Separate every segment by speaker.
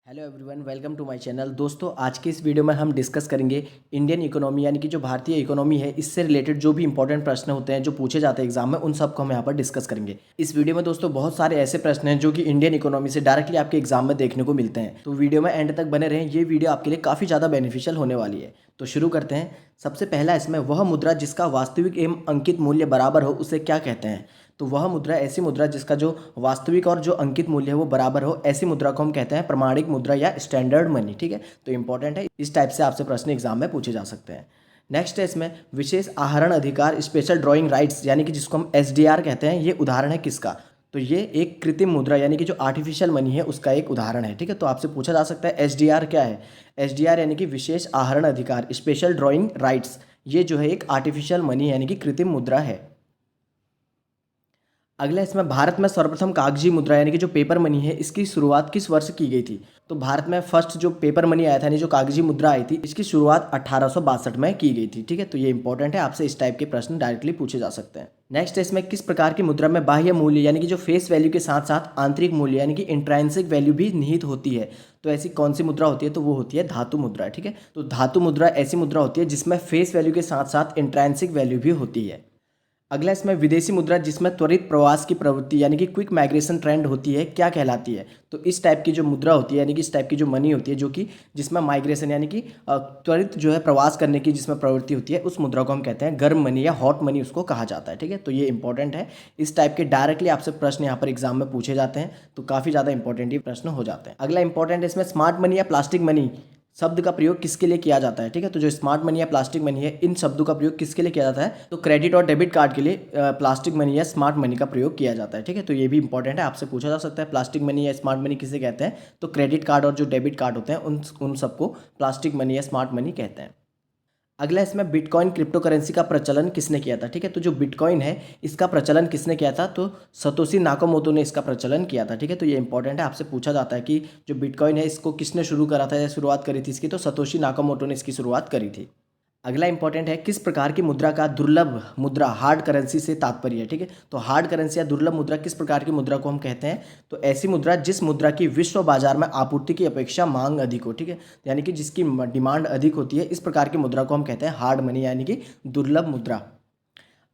Speaker 1: Hello everyone, welcome to my channel. दोस्तों, आज के इस वीडियो में हम डिस्कस करेंगे इंडियन इकोनॉमी यानी कि जो भारतीय इकोनॉमी है, इससे रिलेटेड जो भी इंपॉर्टेंट प्रश्न होते हैं जो पूछे जाते हैं एग्जाम में, उन सब को हम यहाँ पर डिस्कस करेंगे। इस वीडियो में दोस्तों बहुत सारे ऐसे प्रश्न हैं जो कि इंडियन इकोनॉमी से डायरेक्टली आपके एग्जाम में देखने को मिलते हैं, तो वीडियो में एंड तक बने रहें। ये वीडियो आपके लिए काफ़ी ज़्यादा बेनिफिशियल होने वाली है। तो शुरू करते हैं। सबसे पहला इसमें, वह मुद्रा जिसका वास्तविक एवं अंकित मूल्य बराबर हो उसे क्या कहते हैं? तो वह मुद्रा ऐसी मुद्रा जिसका जो वास्तविक और जो अंकित मूल्य है वो बराबर हो, ऐसी मुद्रा को हम कहते हैं प्रमाणिक मुद्रा या स्टैंडर्ड मनी। ठीक है, तो इंपॉर्टेंट है, इस टाइप से आपसे प्रश्न एग्जाम में पूछे जा सकते हैं। नेक्स्ट है इसमें, विशेष आहरण अधिकार स्पेशल ड्राइंग राइट्स यानी कि जिसको हम एसडीआर कहते हैं, ये उदाहरण है किसका? तो ये एक कृत्रिम मुद्रा यानी कि जो आर्टिफिशियल मनी है उसका एक उदाहरण है। ठीक है, तो आपसे पूछा जा सकता है एसडीआर क्या है? एसडीआर यानी कि विशेष आहरण अधिकार स्पेशल ड्राइंग राइट्स, ये जो है एक आर्टिफिशियल मनी यानी कि कृत्रिम मुद्रा है। अगला इसमें, भारत में सर्वप्रथम कागजी मुद्रा यानी कि जो पेपर मनी है, इसकी शुरुआत किस वर्ष की गई थी? तो भारत में फर्स्ट जो पेपर मनी आया था यानी जो कागजी मुद्रा आई थी, इसकी शुरुआत 1862 में की गई थी। ठीक है, तो ये इंपॉर्टेंट है, आपसे इस टाइप के प्रश्न डायरेक्टली पूछे जा सकते हैं। नेक्स्ट इसमें, किस प्रकार की मुद्रा में बाह्य मूल्य यानी कि जो फेस वैल्यू के साथ साथ आंतरिक मूल्य यानी कि इंट्रांसिक वैल्यू भी निहित होती है? तो ऐसी कौन सी मुद्रा होती है? तो वो होती है धातु मुद्रा। ठीक है, तो धातु मुद्रा ऐसी मुद्रा होती है जिसमें फेस वैल्यू के साथ साथ इंट्रांसिक वैल्यू भी होती है। अगला इसमें, विदेशी मुद्रा जिसमें त्वरित प्रवास की प्रवृत्ति यानी कि क्विक माइग्रेशन ट्रेंड होती है, क्या कहलाती है? तो इस टाइप की जो मुद्रा होती है यानी कि इस टाइप की जो मनी होती है जो कि जिसमें माइग्रेशन यानी कि त्वरित जो है प्रवास करने की जिसमें प्रवृत्ति होती है, उस मुद्रा को हम कहते हैं गर्म मनी या हॉट मनी उसको कहा जाता है। ठीक है, तो ये इंपॉर्टेंट है, इस टाइप के डायरेक्टली आपसे प्रश्न यहाँ पर एग्जाम में पूछे जाते हैं, तो काफ़ी ज़्यादा इंपॉर्टेंट ये प्रश्न हो जाते हैं। अगला इंपॉर्टेंट है इसमें, स्मार्ट मनी या प्लास्टिक मनी शब्द का प्रयोग किसके लिए किया जाता है? ठीक है, तो जो स्मार्ट मनी या प्लास्टिक मनी है, इन शब्दों का प्रयोग किसके लिए किया जाता है? तो क्रेडिट और डेबिट कार्ड के लिए प्लास्टिक मनी या स्मार्ट मनी का प्रयोग किया जाता है। ठीक है, तो ये भी इंपॉर्टेंट है, आपसे पूछा जा सकता है प्लास्टिक मनी या स्मार्ट मनी किसे कहते हैं? तो क्रेडिट कार्ड और जो डेबिट कार्ड होते हैं उन सबको प्लास्टिक मनी या स्मार्ट मनी कहते हैं। अगला इसमें, बिटकॉइन क्रिप्टो करेंसी का प्रचलन किसने किया था? ठीक है, तो जो बिटकॉइन है इसका प्रचलन किसने किया था? तो सतोशी नाकामोटो ने इसका प्रचलन किया था। ठीक है, तो ये इंपॉर्टेंट है, आपसे पूछा जाता है कि जो बिटकॉइन है इसको किसने शुरू करा था या शुरुआत करी थी इसकी? तो सतोशी नाकामोटो ने इसकी शुरुआत करी थी। अगला इंपॉर्टेंट है, किस प्रकार की मुद्रा का दुर्लभ मुद्रा हार्ड करेंसी से तात्पर्य है? ठीक है, तो हार्ड करेंसी या दुर्लभ मुद्रा किस प्रकार की मुद्रा को हम कहते हैं? तो ऐसी मुद्रा जिस मुद्रा की विश्व बाजार में आपूर्ति की अपेक्षा मांग अधिक हो। ठीक है, यानी कि जिसकी डिमांड अधिक होती है, इस प्रकार की मुद्रा को हम कहते हैं हार्ड मनी यानी कि दुर्लभ मुद्रा।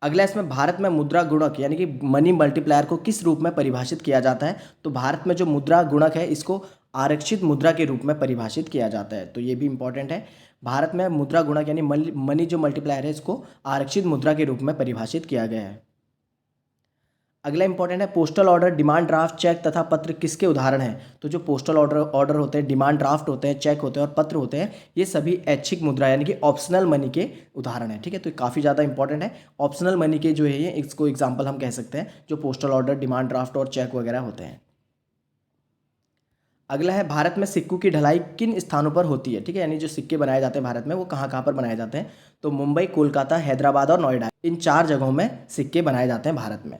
Speaker 1: अगला इसमें, भारत में मुद्रा गुणक यानी कि मनी मल्टीप्लायर को किस रूप में परिभाषित किया जाता है? तो भारत में जो मुद्रा गुणक है इसको आरक्षित मुद्रा के रूप में परिभाषित किया जाता है, तो ये भी इंपॉर्टेंट है। भारत में मुद्रा गुणक यानी मनी जो मल्टीप्लायर है इसको आरक्षित मुद्रा के रूप में परिभाषित किया गया है। अगला इंपॉर्टेंट है, postal order demand draft cheque तथा पत्र किसके उदाहरण हैं? तो जो पोस्टल ऑर्डर होते हैं, डिमांड ड्राफ्ट होते हैं, चेक होते हैं और पत्र होते हैं, ये सभी ऐच्छिक मुद्रा यानी कि ऑप्शनल मनी के उदाहरण हैं। ठीक है, तो काफ़ी ज़्यादा इंपॉर्टेंट है, ऑप्शनल मनी के जो है ये इसको एग्जाम्पल हम कह सकते हैं, जो पोस्टल ऑर्डर डिमांड ड्राफ्ट और चेक वगैरह होते हैं। अगला है, भारत में सिक्कों की ढलाई किन स्थानों पर होती है? ठीक है, यानी जो सिक्के बनाए जाते हैं भारत में वो कहाँ कहाँ पर बनाए जाते हैं? तो मुंबई, कोलकाता, हैदराबाद और नोएडा, इन 4 जगहों में सिक्के बनाए जाते हैं भारत में।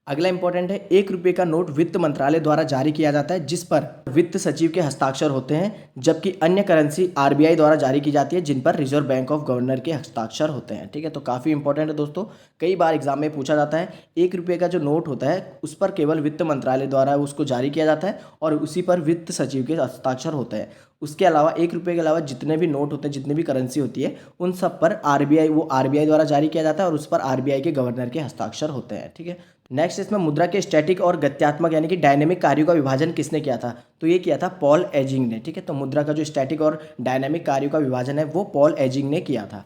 Speaker 1: अगला इंपॉर्टेंट है, 1 रुपये का नोट वित्त मंत्रालय द्वारा जारी किया जाता है जिस पर वित्त सचिव के हस्ताक्षर होते हैं, जबकि अन्य करेंसी आरबीआई द्वारा जारी की जाती है जिन पर रिजर्व बैंक ऑफ गवर्नर के हस्ताक्षर होते हैं। ठीक है, तो काफ़ी इंपॉर्टेंट है दोस्तों, कई बार एग्जाम में पूछा जाता है। 1 रुपये का जो नोट होता है उस पर केवल वित्त मंत्रालय द्वारा उसको जारी किया जाता है और उसी पर वित्त सचिव के हस्ताक्षर होते हैं। उसके अलावा 1 रुपये के अलावा जितने भी नोट होते हैं, जितनी भी करेंसी होती है, उन सब पर आरबीआई द्वारा जारी किया जाता है और उस पर आरबीआई के गवर्नर के हस्ताक्षर होते हैं। ठीक है, नेक्स्ट इसमें, मुद्रा के स्टैटिक और गत्यात्मक यानी कि डायनेमिक कार्यों का विभाजन किसने किया था? तो ये किया था पॉल एजिंग ने। ठीक है, तो मुद्रा का जो स्टैटिक और डायनेमिक कार्यों का विभाजन है वो पॉल एजिंग ने किया था।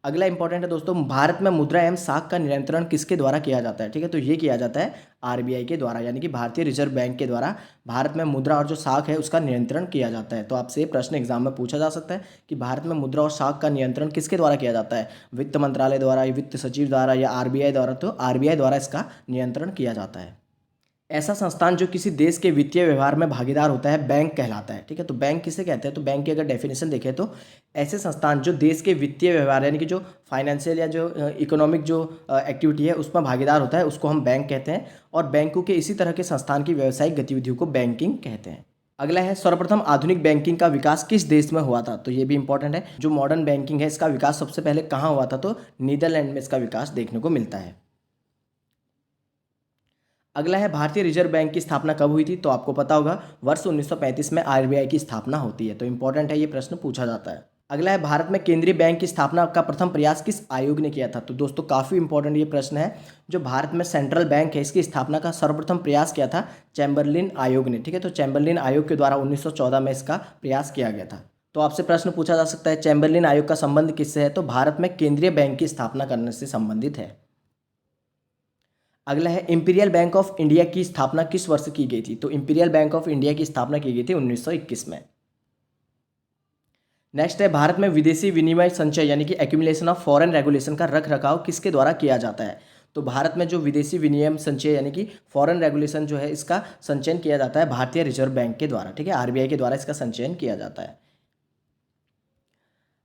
Speaker 1: अगला इंपॉर्टेंट है दोस्तों, भारत में मुद्रा एवं साख का नियंत्रण किसके द्वारा किया जाता है? ठीक है, तो ये किया जाता है आरबीआई के द्वारा यानी कि भारतीय रिजर्व बैंक के द्वारा भारत में मुद्रा और जो साख है उसका नियंत्रण किया जाता है। तो आपसे ये प्रश्न एग्जाम में पूछा जा सकता है कि भारत में मुद्रा और साख का नियंत्रण किसके द्वारा किया जाता है? वित्त मंत्रालय द्वारा, वित्त सचिव द्वारा या आरबीआई द्वारा? तो आरबीआई द्वारा इसका नियंत्रण किया जाता है। ऐसा संस्थान जो किसी देश के वित्तीय व्यवहार में भागीदार होता है बैंक कहलाता है। ठीक है, तो बैंक किसे कहते हैं? तो बैंक की अगर डेफिनेशन देखें तो ऐसे संस्थान जो देश के वित्तीय व्यवहार यानी कि जो फाइनेंशियल या जो इकोनॉमिक जो एक्टिविटी है उसमें भागीदार होता है उसको हम बैंक कहते हैं, और बैंकों के इसी तरह के संस्थान की व्यावसायिक गतिविधियों को बैंकिंग कहते हैं। अगला है, सर्वप्रथम आधुनिक बैंकिंग का विकास किस देश में हुआ था? तो ये भी इंपॉर्टेंट है, जो मॉडर्न बैंकिंग है इसका विकास सबसे पहले कहाँ हुआ था? तो नीदरलैंड में इसका विकास देखने को मिलता है। अगला है भारतीय रिजर्व बैंक की स्थापना कब हुई थी? तो आपको पता होगा वर्ष 1935 में आरबीआई की स्थापना होती है। तो इंपॉर्टेंट है, ये प्रश्न पूछा जाता है। अगला है भारत में केंद्रीय बैंक की स्थापना का प्रथम प्रयास किस आयोग ने किया था? तो दोस्तों काफ़ी इंपॉर्टेंट ये प्रश्न है। जो भारत में सेंट्रल बैंक है इसकी स्थापना का सर्वप्रथम प्रयास किया था चैम्बरलिन आयोग ने। ठीक है, तो चैम्बरलिन आयोग के द्वारा 1914 में इसका प्रयास किया गया था। तो आपसे प्रश्न पूछा जा सकता है चैम्बरलिन आयोग का संबंध किससे है? तो भारत में केंद्रीय बैंक की स्थापना करने से संबंधित है। अगला है इंपीरियल बैंक ऑफ इंडिया की स्थापना किस वर्ष की गई थी? तो इंपीरियल बैंक ऑफ इंडिया की स्थापना की गई थी 1921 में। नेक्स्ट है भारत में विदेशी विनिमय संचय यानी कि एक्यूमुलेशन ऑफ फॉरेन रेगुलेशन का रख रखाव किसके द्वारा किया जाता है? तो भारत में जो विदेशी विनिमय संचय यानी कि फॉरेन रेगुलेशन जो है इसका संचयन किया जाता है भारतीय रिजर्व बैंक के द्वारा। ठीक है, आरबीआई के द्वारा इसका संचयन किया जाता है।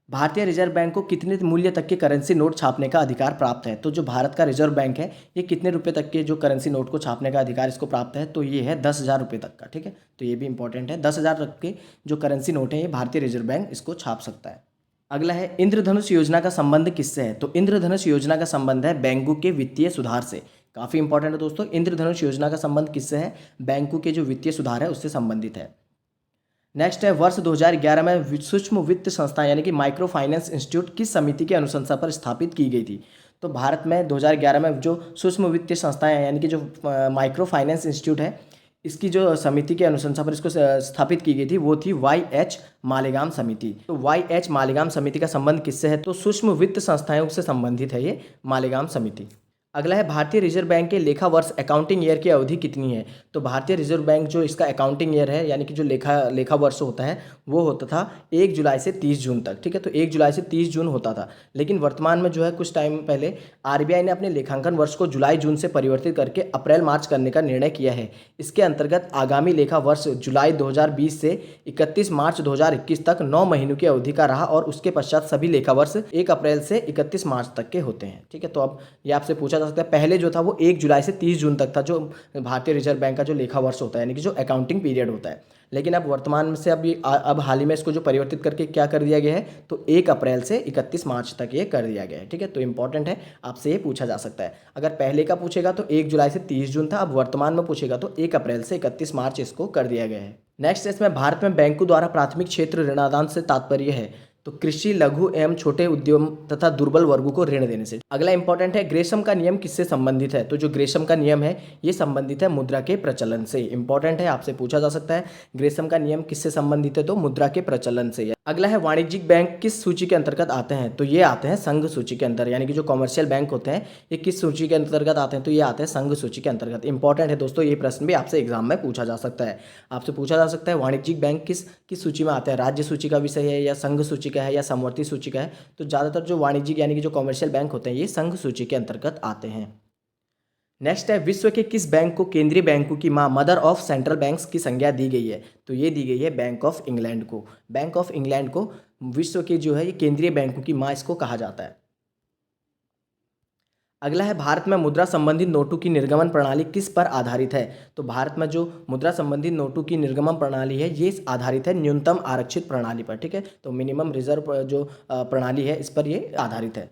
Speaker 1: भारतीय रिजर्व बैंक को कितने मूल्य तक के करेंसी नोट छापने का अधिकार प्राप्त है? तो जो भारत का रिजर्व बैंक है ये कितने रुपए तक के जो करेंसी नोट को छापने का अधिकार इसको प्राप्त है? तो ये है 10,000 रुपये तक का। ठीक है, तो ये भी इंपॉर्टेंट है। 10,000 तक के जो करेंसी नोट है ये भारतीय रिजर्व बैंक इसको छाप सकता है। अगला है इंद्रधनुष योजना का संबंध किससे है? तो इंद्रधनुष योजना का संबंध है बैंकों के वित्तीय सुधार से। काफ़ी इंपॉर्टेंट है दोस्तों, इंद्रधनुष योजना का संबंध किससे है? बैंकों के जो वित्तीय सुधार है उससे संबंधित है। नेक्स्ट है वर्ष 2011 में सूक्ष्म वित्त संस्था यानी कि माइक्रो फाइनेंस इंस्टीट्यूट किस समिति की अनुशंसा पर स्थापित की गई थी? तो भारत में 2011 में जो सूक्ष्म वित्तीय संस्थाएं यानी कि जो माइक्रो फाइनेंस इंस्टीट्यूट है इसकी जो समिति की अनुशंसा पर इसको स्थापित की गई थी वो थी YH मालेगाम समिति। तो YH मालेगाम समिति का संबंध किससे है? तो सूक्ष्म वित्त संस्थाओं से संबंधित है ये मालेगाम समिति। अगला है भारतीय रिजर्व बैंक के लेखा वर्ष अकाउंटिंग ईयर की अवधि कितनी है? तो भारतीय रिजर्व बैंक जो इसका अकाउंटिंग ईयर है यानी कि जो लेखा वर्ष होता है वो होता था 1 जुलाई से 30 जून तक। ठीक है, तो 1 जुलाई से 30 जून होता था, लेकिन वर्तमान में जो है कुछ टाइम पहले आरबीआई ने अपने लेखांकन वर्ष को जुलाई जून से परिवर्तित करके अप्रैल मार्च करने का निर्णय किया है। इसके अंतर्गत आगामी लेखा वर्ष जुलाई 2020 से 31 मार्च 2021 तक 9 महीनों की अवधि का रहा और उसके पश्चात सभी लेखा वर्ष 1 अप्रैल से 31 मार्च तक के होते हैं। ठीक है, तो अब ये आपसे पूछा जा सकता है, पहले जो था वो 1 जुलाई से 30 जून तक था जो भारतीय रिजर्व बैंक का जो लेखा वर्ष होता है यानी कि जो अकाउंटिंग पीरियड होता है, लेकिन अब वर्तमान में से अब हाल ही में इसको जो परिवर्तित करके क्या कर दिया गया है तो 1 अप्रैल से 31 मार्च तक ये कर दिया गया है। ठीक है, तो इंपॉर्टेंट है, आपसे ये पूछा जा सकता है। अगर पहले का पूछेगा तो 1 जुलाई से 30 जून था, अब वर्तमान में पूछेगा तो 1 अप्रैल से 31 मार्च इसको कर दिया गया है। नेक्स्ट इसमें भारत में बैंकों द्वारा प्राथमिक क्षेत्र ऋणादान से तात्पर्य है तो कृषि, लघु एवं छोटे उद्यम तथा दुर्बल वर्गों को ऋण देने से। अगला इंपॉर्टेंट है ग्रेशम का नियम किससे संबंधित है? तो जो ग्रेशम का नियम है ये संबंधित है मुद्रा के प्रचलन से। इंपॉर्टेंट है, आपसे पूछा जा सकता है ग्रेशम का नियम किससे संबंधित है? तो मुद्रा के प्रचलन से। अगला है वाणिज्यिक बैंक किस सूची के अंतर्गत आते हैं? तो ये आते हैं संघ सूची के अंदर, यानी कि जो कॉमर्शियल बैंक होते हैं ये किस सूची के अंतर्गत आते हैं? तो ये आते हैं संघ सूची के अंतर्गत। इंपॉर्टेंट है दोस्तों, ये प्रश्न भी आपसे एग्जाम में पूछा जा सकता है। आपसे पूछा जा सकता है वाणिज्यिक बैंक किस सूची में आते हैं, राज्य सूची का विषय है या संघ सूची का है या समवर्ती सूची का है? तो ज़्यादातर जो वाणिज्यिक यानी कि जो कॉमर्शियल बैंक होते हैं ये संघ सूची के अंतर्गत आते हैं। नेक्स्ट है विश्व के किस बैंक को केंद्रीय बैंकों की मां मदर ऑफ सेंट्रल बैंक्स की संज्ञा दी गई है? तो ये दी गई है बैंक ऑफ इंग्लैंड को। बैंक ऑफ इंग्लैंड को विश्व के जो है ये केंद्रीय बैंकों की मां इसको कहा जाता है। अगला है भारत में मुद्रा संबंधित नोटों की निर्गमन प्रणाली किस पर आधारित है? तो भारत में जो मुद्रा संबंधित नोटों की निर्गमन प्रणाली है ये आधारित है न्यूनतम आरक्षित प्रणाली पर। ठीक है, तो मिनिमम रिजर्व जो प्रणाली है इस पर ये आधारित है।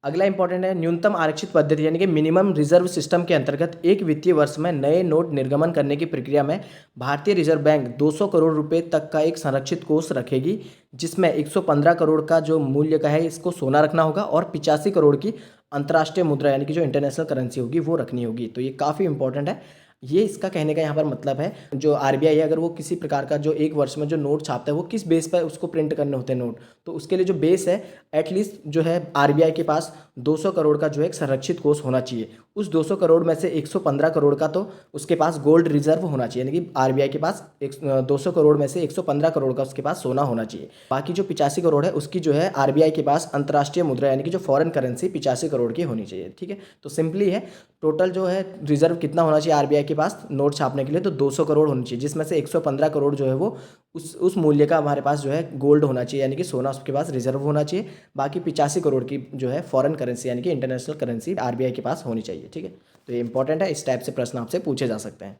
Speaker 1: अगला इंपॉर्टेंट है न्यूनतम आरक्षित पद्धति यानी कि मिनिमम रिजर्व सिस्टम के अंतर्गत एक वित्तीय वर्ष में नए नोट निर्गमन करने की प्रक्रिया में भारतीय रिजर्व बैंक 200 करोड़ रुपए तक का एक संरक्षित कोष रखेगी, जिसमें 115 करोड़ का जो मूल्य का है इसको सोना रखना होगा और 85 करोड़ की अंतर्राष्ट्रीय मुद्रा यानी कि जो इंटरनेशनल करेंसी होगी वो रखनी होगी। तो ये काफ़ी इंपॉर्टेंट है। ये इसका कहने का यहाँ पर मतलब है जो आरबीआई है अगर वो किसी प्रकार का जो एक वर्ष में जो नोट छापता है वो किस बेस पर उसको प्रिंट करने होते हैं नोट, तो उसके लिए जो बेस है एटलीस्ट जो है आरबीआई के पास 200 करोड़ का जो है एक संरक्षित कोष होना चाहिए। उस 200 करोड़ में से 115 करोड़ का तो उसके पास गोल्ड रिजर्व होना चाहिए, यानी कि आरबीआई के पास 200 करोड़ में से 115 करोड़ का उसके पास सोना होना चाहिए। बाकी जो 85 करोड़ है उसकी जो है आरबीआई के पास अंतर्राष्ट्रीय मुद्रा यानी कि जो फॉरेन करेंसी 85 करोड़ की होनी चाहिए। ठीक है, तो सिंपली है टोटल जो है रिजर्व कितना होना चाहिए आरबीआई के पास नोट छापने के लिए, तो 200 करोड़ होनी चाहिए, जिसमें से 115 करोड़ जो है वो उस मूल्य का हमारे पास जो है गोल्ड होना चाहिए यानी कि सोना उसके पास रिजर्व होना चाहिए। बाकी 85 करोड़ की जो है फॉरेन करेंसी यानी कि इंटरनेशनल करेंसी आरबीआई के पास होनी चाहिए। ठीक है, तो ये इंपॉर्टेंट है, इस टाइप से प्रश्न आपसे पूछे जा सकते हैं।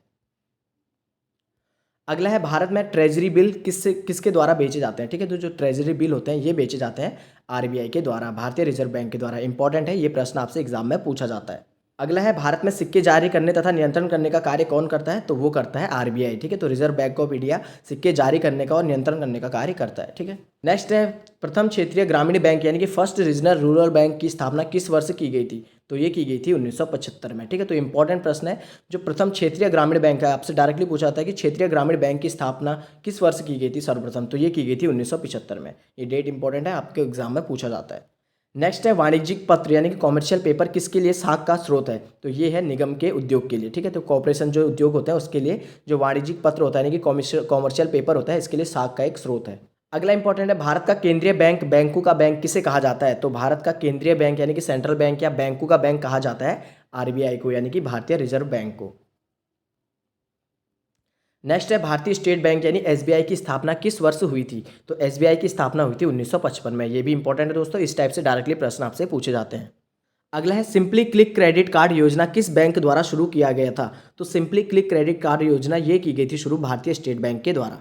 Speaker 1: अगला है भारत में ट्रेजरी बिल किसके द्वारा बेचे जाते हैं? ठीक है, तो जो ट्रेजरी बिल होते हैं ये बेचे जाते हैं आरबीआई के द्वारा, भारतीय रिजर्व बैंक के द्वारा। इंपॉर्टेंट है, ये प्रश्न आपसे एग्जाम में पूछा जाता है। अगला है भारत में सिक्के जारी करने तथा नियंत्रण करने का कार्य कौन करता है, तो वो करता है आरबीआई। ठीक है, तो रिजर्व बैंक ऑफ इंडिया सिक्के जारी करने का और नियंत्रण करने का कार्य करता है। ठीक है, नेक्स्ट है प्रथम क्षेत्रीय ग्रामीण बैंक यानी कि फर्स्ट रीजनल रूरल बैंक की स्थापना किस वर्ष की गई थी, तो ये की गई थी 1975 में। ठीक है, तो इंपॉर्टेंट प्रश्न है जो प्रथम क्षेत्रीय ग्रामीण बैंक है, आपसे डायरेक्टली पूछा जाता है कि क्षेत्रीय ग्रामीण बैंक की स्थापना किस वर्ष की गई थी सर्वप्रथम, तो ये की गई थी 1975 में। ये डेट इंपॉर्टेंट है, आपके एग्जाम में पूछा जाता है। नेक्स्ट है वाणिज्यिक पत्र यानी कि कॉमर्शियल पेपर किसके लिए साख का स्रोत है, तो ये है निगम के उद्योग के लिए। ठीक है, तो कॉर्पोरेशन जो उद्योग होता है उसके लिए जो वाणिज्यिक पत्र होता है यानी कि कॉमर्शियल पेपर होता है, इसके लिए साख का एक स्रोत है। अगला इंपॉर्टेंट है भारत का केंद्रीय बैंक बैंकों का बैंक किसे कहा जाता है, तो भारत का केंद्रीय बैंक यानी कि सेंट्रल बैंक या बैंकों का बैंक कहा जाता है आरबीआई को यानी कि भारतीय रिजर्व बैंक को। नेक्स्ट है भारतीय स्टेट बैंक यानी एसबीआई की स्थापना किस वर्ष हुई थी, तो एसबीआई की स्थापना हुई थी 1955 में। ये भी इंपॉर्टेंट है दोस्तों, इस टाइप से डायरेक्टली प्रश्न आपसे पूछे जाते हैं। अगला है सिंपली क्लिक क्रेडिट कार्ड योजना किस बैंक द्वारा शुरू किया गया था, तो सिंपली क्लिक क्रेडिट कार्ड योजना ये की गई थी शुरू भारतीय स्टेट बैंक के द्वारा।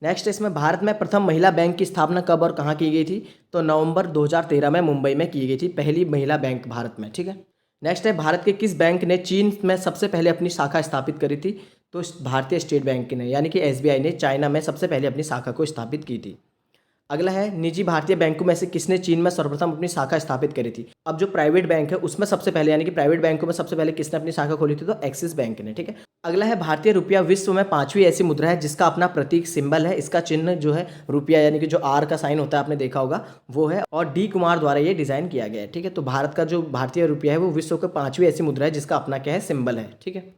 Speaker 1: नेक्स्ट इसमें भारत में प्रथम महिला बैंक की स्थापना कब और कहाँ की गई थी, तो नवंबर 2013 में मुंबई में की गई थी पहली महिला बैंक भारत में। ठीक है, नेक्स्ट है भारत के किस बैंक ने चीन में सबसे पहले अपनी शाखा स्थापित करी थी, तो भारतीय स्टेट बैंक ने यानी कि एसबीआई ने चाइना में सबसे पहले अपनी शाखा को स्थापित की थी। अगला है निजी भारतीय बैंकों में से किसने चीन में सर्वप्रथम अपनी शाखा स्थापित करी थी, अब जो प्राइवेट बैंक है उसमें सबसे पहले यानी कि प्राइवेट बैंकों में सबसे पहले किसने अपनी शाखा खोली थी, तो एक्सिस बैंक ने। ठीक है, अगला है भारतीय रुपया विश्व में पांचवी ऐसी मुद्रा है जिसका अपना प्रतीक सिंबल है, इसका चिन्ह जो है रुपया यानी कि जो आर का साइन होता है आपने देखा होगा वो है, और डी कुमार द्वारा ये डिजाइन किया गया है। ठीक है, तो भारत का जो भारतीय रुपया है वो विश्व की पांचवी ऐसी मुद्रा है जिसका अपना क्या है, सिंबल है। ठीक है,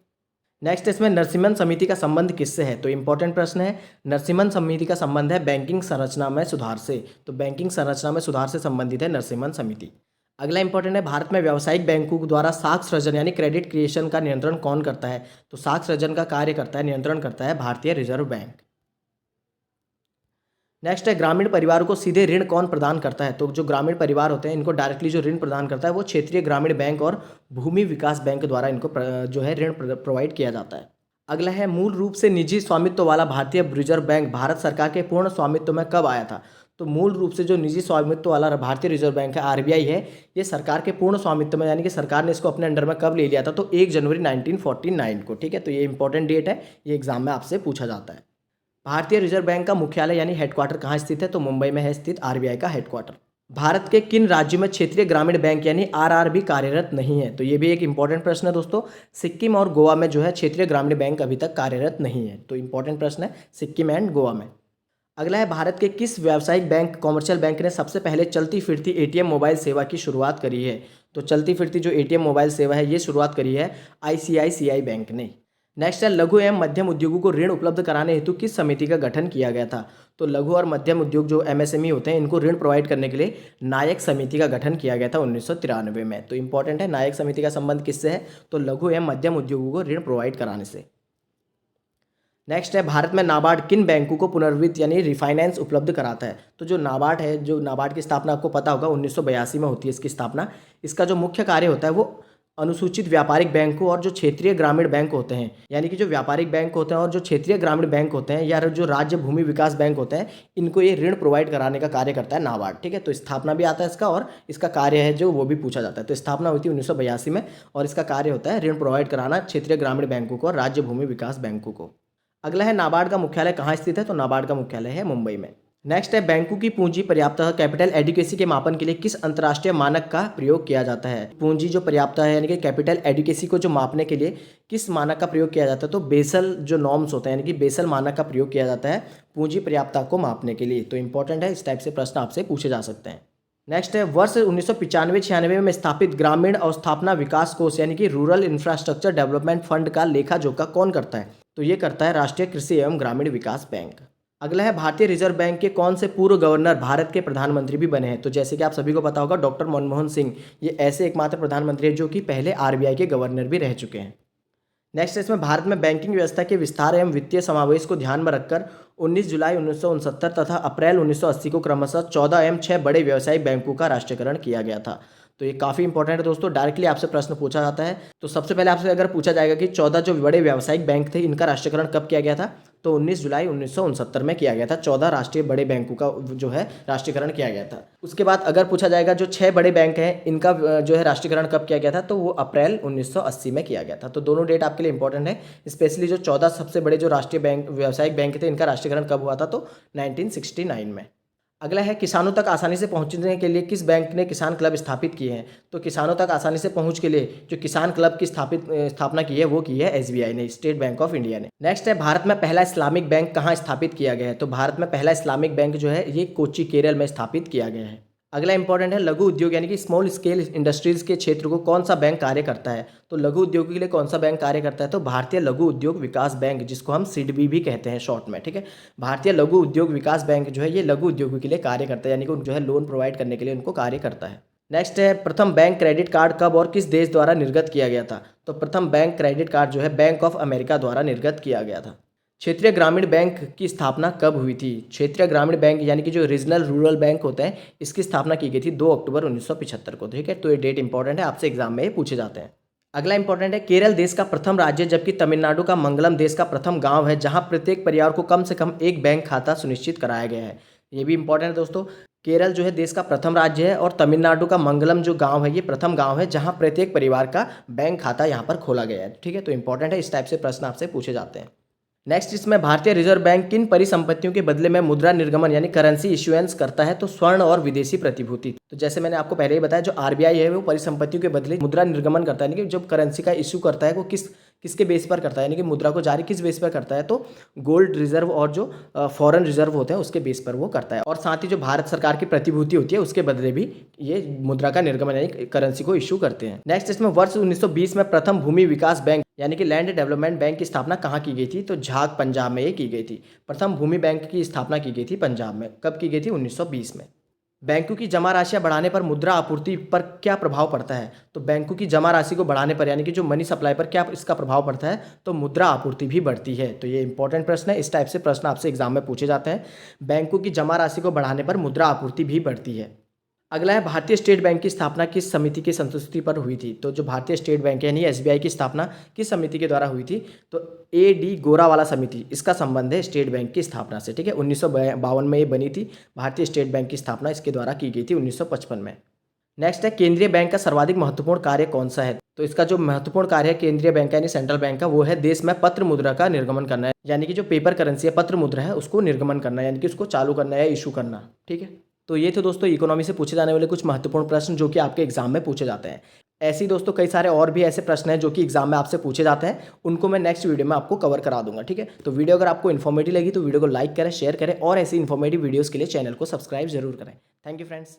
Speaker 1: नेक्स्ट इसमें नरसिम्हन समिति का संबंध किससे है, तो इंपॉर्टेंट प्रश्न है। नरसिम्हन समिति का संबंध है बैंकिंग संरचना में सुधार से, तो बैंकिंग संरचना में सुधार से संबंधित है नरसिम्हन समिति। अगला इंपॉर्टेंट है भारत में व्यावसायिक बैंकों द्वारा साख सृजन यानी क्रेडिट क्रिएशन का नियंत्रण कौन करता है, तो साख सृजन का कार्य करता है, नियंत्रण करता है भारतीय रिजर्व बैंक। नेक्स्ट है ग्रामीण परिवारों को सीधे ऋण कौन प्रदान करता है, तो जो ग्रामीण परिवार होते हैं इनको डायरेक्टली जो ऋण प्रदान करता है वो क्षेत्रीय ग्रामीण बैंक और भूमि विकास बैंक द्वारा इनको जो है ऋण प्रोवाइड किया जाता है। अगला है मूल रूप से निजी स्वामित्व वाला भारतीय रिजर्व बैंक भारत सरकार के पूर्ण स्वामित्व में कब आया था, तो मूल रूप से जो निजी स्वामित्व वाला भारतीय रिजर्व बैंक है आरबीआई है, ये सरकार के पूर्ण स्वामित्व में यानी कि सरकार ने इसको अपने अंडर में कब ले लिया था, तो 1 जनवरी 1949 को। ठीक है, तो ये इंपॉर्टेंट डेट है, ये एग्जाम में आपसे पूछा जाता है। भारतीय रिजर्व बैंक का मुख्यालय यानी हेडक्वार्टर कहाँ स्थित है, तो मुंबई में है स्थित आरबीआई का हेडक्वार्टर। भारत के किन राज्यों में क्षेत्रीय ग्रामीण बैंक यानी आरआरबी कार्यरत नहीं है, तो ये भी एक इंपॉर्टेंट प्रश्न है दोस्तों। सिक्किम और गोवा में जो है क्षेत्रीय ग्रामीण बैंक अभी तक कार्यरत नहीं है, तो इंपॉर्टेंट प्रश्न है सिक्किम एंड गोवा में। अगला है भारत के किस व्यावसायिक बैंक कॉमर्शियल बैंक ने सबसे पहले चलती फिरती एटीएम मोबाइल सेवा की शुरुआत करी है, तो चलती फिरती जो एटीएम मोबाइल सेवा है ये शुरुआत करी है आईसीआईसीआई बैंक ने। नेक्स्ट है लघु एवं मध्यम उद्योगों को ऋण उपलब्ध कराने हेतु किस समिति का गठन किया गया था, तो लघु और मध्यम उद्योग जो एमएसएमई होते हैं इनको ऋण प्रोवाइड करने के लिए नायक समिति का गठन किया गया था 1993 में। तो इंपॉर्टेंट है नायक समिति का संबंध किससे है, तो लघु एवं मध्यम उद्योगों को ऋण प्रोवाइड कराने से। नेक्स्ट है भारत में नाबार्ड किन बैंकों को पुनर्वित्त यानी रिफाइनेंस उपलब्ध कराता है, तो जो नाबार्ड है, जो नाबार्ड की स्थापना आपको पता होगा 1982 में होती है इसकी स्थापना। इसका जो मुख्य कार्य होता है वो अनुसूचित व्यापारिक बैंकों और जो क्षेत्रीय ग्रामीण बैंक होते हैं यानी कि जो व्यापारिक बैंक होते हैं और जो क्षेत्रीय ग्रामीण बैंक होते हैं या जो राज्य भूमि विकास बैंक होते हैं इनको ये ऋण प्रोवाइड कराने का कार्य करता है नाबार्ड। ठीक है, तो स्थापना भी आता है इसका और इसका कार्य है जो वो भी पूछा जाता है। तो स्थापना हुई थी 1982 में और इसका कार्य होता है ऋण प्रोवाइड कराना क्षेत्रीय ग्रामीण बैंकों को और राज्य भूमि विकास बैंकों को। अगला है नाबार्ड का मुख्यालय कहाँ स्थित है, तो नाबार्ड का मुख्यालय है मुंबई में। नेक्स्ट है बैंकों की पूंजी पर्याप्तता कैपिटल एडिक्वेसी के मापन के लिए किस अंतर्राष्ट्रीय मानक का प्रयोग किया जाता है। पूंजी जो पर्याप्तता है यानी कि कैपिटल एडिक्वेसी को जो मापने के लिए किस मानक का प्रयोग किया जाता है, तो बेसल जो नॉर्म्स होते हैं यानी कि बेसल मानक का प्रयोग किया जाता है पूंजी पर्याप्तता को मापने के लिए। तो इंपॉर्टेंट है, इस टाइप से प्रश्न आपसे पूछे जा सकते हैं। नेक्स्ट है वर्ष 1995-96 में स्थापित ग्रामीण अवस्थापना विकास कोष यानी कि रूरल इंफ्रास्ट्रक्चर डेवलपमेंट फंड का लेखा जोखा कौन करता है, तो ये करता है राष्ट्रीय कृषि एवं ग्रामीण विकास बैंक। अगला है भारतीय रिजर्व बैंक के कौन से पूर्व गवर्नर भारत के प्रधानमंत्री भी बने हैं, तो जैसे कि आप सभी को पता होगा डॉक्टर मनमोहन सिंह ये ऐसे एकमात्र प्रधानमंत्री हैं जो कि पहले आरबीआई के गवर्नर भी रह चुके हैं। नेक्स्ट इसमें भारत में बैंकिंग व्यवस्था के विस्तार एवं वित्तीय समावेश को ध्यान में रखकर 19 जुलाई 1969 तथा अप्रैल 1980 को क्रमशः 14 एवं 6 बड़े व्यवसायिक बैंकों का राष्ट्रीयकरण किया गया था। तो ये काफ़ी इंपॉर्टेंट है दोस्तों, डायरेक्टली आपसे प्रश्न पूछा जाता है। तो सबसे पहले आपसे अगर पूछा जाएगा कि 14 जो बड़े व्यावसायिक बैंक थे इनका राष्ट्रीयकरण कब किया गया था, तो 19 जुलाई 1969 में किया गया था। 14 राष्ट्रीय बड़े बैंकों का जो है राष्ट्रीयकरण किया गया था। उसके बाद अगर पूछा जाएगा जो 6 बड़े बैंक हैं इनका जो है राष्ट्रीयकरण कब किया गया था, तो वो अप्रैल 1980 में किया गया था। तो दोनों डेट आपके लिए इंपॉर्टेंट है। स्पेशली जो 14 सबसे बड़े जो राष्ट्रीय बैंक व्यावसायिक बैंक थे इनका राष्ट्रीयकरण कब हुआ था, तो 1969 में। अगला है किसानों तक आसानी से पहुंचने के लिए किस बैंक ने किसान क्लब स्थापित किए हैं। तो किसानों तक आसानी से पहुंच के लिए जो किसान क्लब की स्थापना की है वो की है एसबीआई ने, स्टेट बैंक ऑफ इंडिया ने। नेक्स्ट है भारत में पहला इस्लामिक बैंक कहाँ स्थापित किया गया है। तो भारत में पहला इस्लामिक बैंक जो है ये कोच्चि केरल में स्थापित किया गया है। अगला इंपॉर्टेंट है लघु उद्योग यानी कि स्मॉल स्केल इंडस्ट्रीज के क्षेत्र को कौन सा बैंक कार्य करता है। तो लघु उद्योग के लिए कौन सा बैंक कार्य करता है, तो भारतीय लघु उद्योग विकास बैंक, जिसको हम सिडबी भी कहते हैं शॉर्ट में, ठीक है। भारतीय लघु उद्योग विकास बैंक जो है ये लघु उद्योगों के लिए कार्य करता है, यानी कि जो है लोन प्रोवाइड करने के लिए उनको कार्य करता है। नेक्स्ट है प्रथम बैंक क्रेडिट कार्ड कब और किस देश द्वारा निर्गत किया गया था। तो प्रथम बैंक क्रेडिट कार्ड जो है बैंक ऑफ अमेरिका द्वारा निर्गत किया गया था। क्षेत्रीय ग्रामीण बैंक की स्थापना कब हुई थी। क्षेत्रीय ग्रामीण बैंक यानी कि जो रीजनल रूरल बैंक होते हैं इसकी स्थापना की गई थी 2 अक्टूबर 1975 को, ठीक है। तो ये डेट इंपॉर्टेंट है, आपसे एग्जाम में ये पूछे जाते हैं। अगला इंपॉर्टेंट है केरल देश का प्रथम राज्य जबकि तमिलनाडु का मंगलम देश का प्रथम गांव है जहां प्रत्येक परिवार को कम से कम एक बैंक खाता सुनिश्चित कराया गया है। ये भी इंपॉर्टेंट है दोस्तों। केरल जो है देश का प्रथम राज्य है और तमिलनाडु का मंगलम जो गांव है ये प्रथम गांव है जहां प्रत्येक परिवार का बैंक खाता यहाँ पर खोला गया है, ठीक है। तो इंपॉर्टेंट है, इस टाइप से प्रश्न आपसे पूछे जाते हैं। नेक्स्ट इसमें भारतीय रिजर्व बैंक किन परिसंपत्तियों के बदले में मुद्रा निर्गमन यानी करेंसी इश्यूएंस करता है। तो स्वर्ण और विदेशी प्रतिभूति। तो जैसे मैंने आपको पहले ही बताया जो आरबीआई है वो परिसंपत्तियों के बदले मुद्रा निर्गमन करता है, यानी कि जब करेंसी का इश्यू करता है वो किसके बेस पर करता है, यानी कि मुद्रा को जारी किस बेस पर करता है, तो गोल्ड रिजर्व और जो फॉरेन रिजर्व होते हैं उसके बेस पर वो करता है। और साथ ही जो भारत सरकार की प्रतिभूति होती है उसके बदले भी ये मुद्रा का निर्गमन यानी करेंसी को इश्यू करते हैं। नेक्स्ट इसमें वर्ष 1920 में प्रथम भूमि विकास बैंक यानी कि लैंड डेवलपमेंट बैंक की स्थापना कहाँ की गई थी। तो झाग पंजाब में ये की गई थी। प्रथम भूमि बैंक की स्थापना की गई थी पंजाब में। कब की गई थी, 1920 में। बैंकों की जमा राशियां बढ़ाने पर मुद्रा आपूर्ति पर क्या प्रभाव पड़ता है। तो बैंकों की जमा राशि को बढ़ाने पर यानी कि जो मनी सप्लाई पर क्या इसका प्रभाव पड़ता है, तो मुद्रा आपूर्ति भी बढ़ती है। तो ये इंपॉर्टेंट प्रश्न है, इस टाइप से प्रश्न आपसे एग्जाम में पूछे जाते हैं। बैंकों की जमा राशि को बढ़ाने पर मुद्रा आपूर्ति भी बढ़ती है। अगला है भारतीय स्टेट बैंक की स्थापना किस समिति की संस्तुति पर हुई थी। तो जो भारतीय स्टेट बैंक यानी एसबीआई की स्थापना किस समिति के द्वारा हुई थी, तो AD गोरावाला समिति, इसका संबंध है स्टेट बैंक की स्थापना से, ठीक है। 1952 में ये बनी थी। भारतीय स्टेट बैंक की स्थापना इसके द्वारा की गई थी 1955 में। नेक्स्ट है केंद्रीय बैंक का सर्वाधिक महत्वपूर्ण कार्य कौन सा है। तो इसका जो महत्वपूर्ण कार्य है केंद्रीय बैंक यानी सेंट्रल बैंक का, वो है देश में पत्र मुद्रा का निर्गमन करना है, यानी कि जो पेपर करेंसी है पत्र मुद्रा है उसको निर्गमन करना, यानी कि उसको चालू करना या इशू करना, ठीक है। तो ये थे दोस्तों इकोनॉमी से पूछे जाने वाले कुछ महत्वपूर्ण प्रश्न जो कि आपके एग्जाम में पूछे जाते हैं। ऐसे ही दोस्तों कई सारे और भी ऐसे प्रश्न हैं जो कि एग्जाम में आपसे पूछे जाते हैं, उनको मैं नेक्स्ट वीडियो में आपको कवर करा दूंगा, ठीक है। तो वीडियो अगर आपको इन्फॉर्मेटिव लगी तो वीडियो को लाइक करें, शेयर करें और ऐसी इन्फॉर्मेटिव वीडियोज़ के लिए चैनल को सब्सक्राइब जरूर करें। Thank you friends.